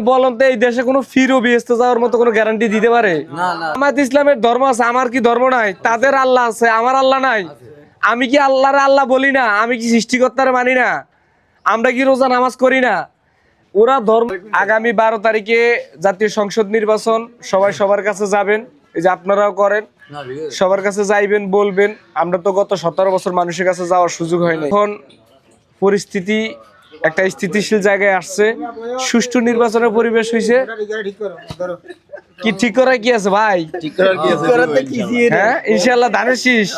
বলেন তো এই দেশে কোনো ফিরো বিয়েস্তে যাওয়ার মতো কোনো গ্যারান্টি দিতে পারে? আমার ইসলামের ধর্ম আছে, আমার কি ধর্ম নাই? তাদের আল্লাহ আছে, আমার আল্লাহ নাই। আমি কি আল্লাহরে আল্লাহ বলি না? আমি কি সৃষ্টিকর্তারে মানি না? আমরা কি রোজা নামাজ করি না? ওরা ধর্ম। আগামী 12 তারিখে জাতীয় সংসদ নির্বাচন, সবাই সবার কাছে যাবেন, এই যে আপনারাও করেন, সবার কাছে যাইবেন, বলবেন। আমরা তো গত 17 বছর মানুষের কাছে যাওয়ার সুযোগ হয় না। এখন পরিস্থিতি একটা স্থিতিশীল জায়গায় আসছে, সুষ্ঠু নির্বাচনের পরিবেশ হয়েছে। কি ঠিক করার কি আছে ভাই? হ্যাঁ, ইনশাআল্লাহ ধানের শীষ,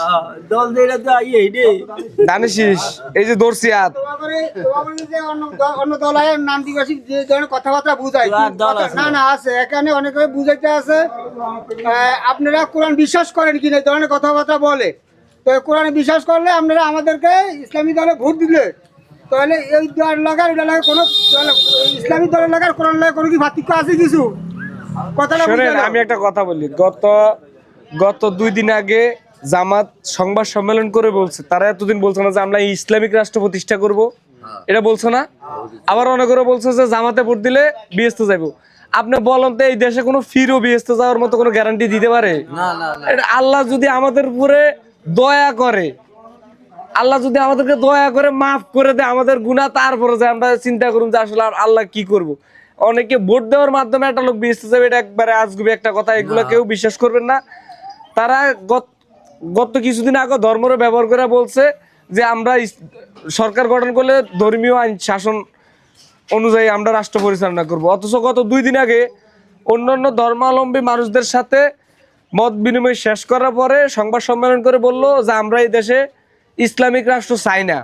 ধানের শীষ। এই যে দর্শি হাত অন্য দলের নাম দিবসী যে ধরনের কথাবার্তা বুঝায় না আছে, এখানে অনেক বুঝাইতে আছে। আপনারা কোরআন বিশ্বাস করেন কিনা এই ধরনের কথাবার্তা বলে, তো কোরআনে বিশ্বাস করলে আপনারা আমাদেরকে ইসলামী দলে ভোট দিলে, তাহলে এই দল লাগার ওটা লাগার কোনো ইসলামী দলের লাগার কোরআন লাগার কোনো কি পার্থক্য আছে কিছু? শোনেন, আমি একটা কথা বলি। গত 2 দিন আগে জামাত সংবাদ সম্মেলন করে বলছে, তারা এতদিন বলছে না যে আমরা ইসলামিক রাষ্ট্র প্রতিষ্ঠা করব, এটা বলছে না? আবার অনেকেরও বলছে যে জামাতে ভোট দিলে বিএসতে যাবো। আপনি বলেন তো এই দেশে কোনো ফিরো বিএসতে যাওয়ার মতো কোনো গ্যারান্টি দিতে পারে? এটা আল্লাহ যদি আমাদের উপরে দয়া করে, আল্লাহ যদি আমাদেরকে দয়া করে মাফ করে দেয় আমাদের গুনাহ, তারপরে যে আমরা চিন্তা করুন যে আসলে আল্লাহ কি করব। অনেকে ভোট দেওয়ার মাধ্যমে একটা লোক বিএসতে যাবে, এটা একবারে আজগুবি একটা কথা, এগুলো কেউ বিশ্বাস করবেন না। তারা গত কিছুদিন আগে ধর্মের ব্যবহার করে বলছে যে আমরা সরকার গঠন করলে ধর্মীয় আইন শাসন অনুযায়ী আমরা রাষ্ট্র পরিচালনা করব। অথচ গত 2 দিন আগে অন্যান্য ধর্মাবলম্বী মানুষদের সাথে মত বিনিময় শেষ করার পরে সংবাদ সম্মেলন করে বলল যে আমরা এই দেশে ইসলামিক রাষ্ট্র চাই না,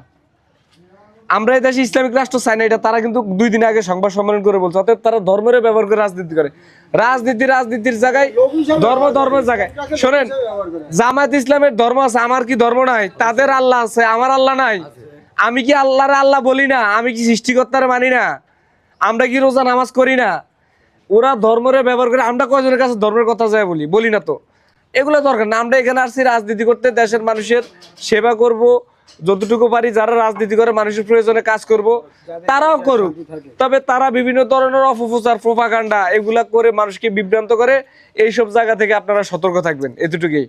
আমরা এই দেশে ইসলামিক রাষ্ট্র চাই না। এটা তারা কিন্তু 2 দিন আগে সংবাদ সম্মেলন করে বলছে। অতএব তারা ধর্মের ব্যবহার করে রাজনীতি করে। রাজনীতির জায়গায়, ধর্মের জায়গায়। শোনেন, জামাত ইসলামের ধর্ম আছে, আমার কি ধর্ম নাই? তাদের আল্লাহ আছে, আমার আল্লাহ নাই। আমি কি আল্লাহরে আল্লাহ বলি না? আমি কি সৃষ্টিকর্তারে মানি না? আমরা কি রোজা নামাজ করি না? ওরা ধর্মের ব্যবহার করে। আমরা কয়জনের কাছে ধর্মের কথা যায় বলি না তো। এগুলো দরকার না। আমরা এখানে আসছি রাজনীতি করতে, দেশের মানুষের সেবা করব, যতটুকু পারি। যারা রাজনীতি করে মানুষের প্রয়োজনে কাজ করব, তারাও করুক। তবে তারা বিভিন্ন ধরনের অপপ্রচার, প্রোপাগান্ডা এগুলা করে মানুষকে বিভ্রান্ত করে। এইসব জায়গা থেকে আপনারা সতর্ক থাকবেন, এতটুকুই।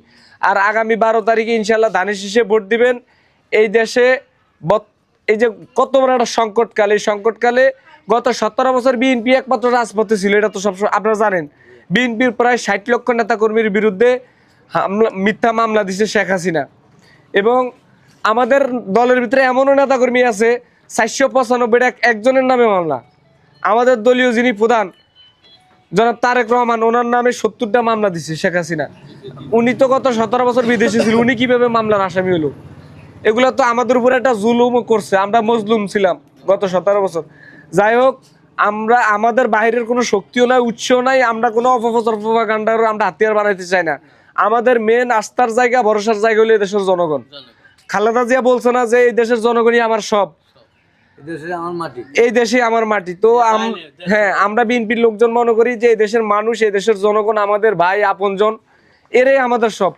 আর আগামী 12 তারিখে ইনশাল্লাহ ধানের শীষে ভোট দিবেন। এই দেশে এই যে কত বড় একটা সংকটকাল, এই সংকটকালে গত 17 বছর বিএনপি একমাত্র রাজপথে ছিল, এটা তো সবসময় আপনারা জানেন। বিএনপির প্রায় 60 লক্ষ নেতাকর্মীর বিরুদ্ধে মিথ্যা মামলা দিচ্ছে শেখ হাসিনা। এবং আমাদের দলের ভিতরে এমনও নেতাকর্মী আছে 495টা একজনের নামে মামলা। আমাদের দলীয় যিনি প্রধান জনাব তারেক রহমান, ওনার নামে 70টা মামলা দিচ্ছে শেখ হাসিনা। উনি তো গত 17 বছর বিদেশে ছিল, উনি কিভাবে মামলার আসামি হলো? এগুলো তো আমাদের উপরে একটা জুলুম করছে। আমরা মজলুম ছিলাম গত 17 বছর। যাই হোক, আমরা আমাদের বাইরের কোনো শক্তিও নাই, উৎসও নাই। আমরা কোনো অপপ্রচার, প্রোপাগান্ডার আমরা হাতিয়ার বানাইতে চাই না। আমাদের মেন আস্থার জায়গা, ভরসার জায়গা হলো এই দেশের জনগণ। খালেদা জিয়া বলছে না যে এই দেশের জনগণই আমার সব, এই দেশে আমার মাটি। তো হ্যাঁ, আমরা বিএনপির লোকজন মনে করি যে এই দেশের মানুষ, এই দেশের জনগণ আমাদের ভাই, আপনজন, এরাই আমাদের সব।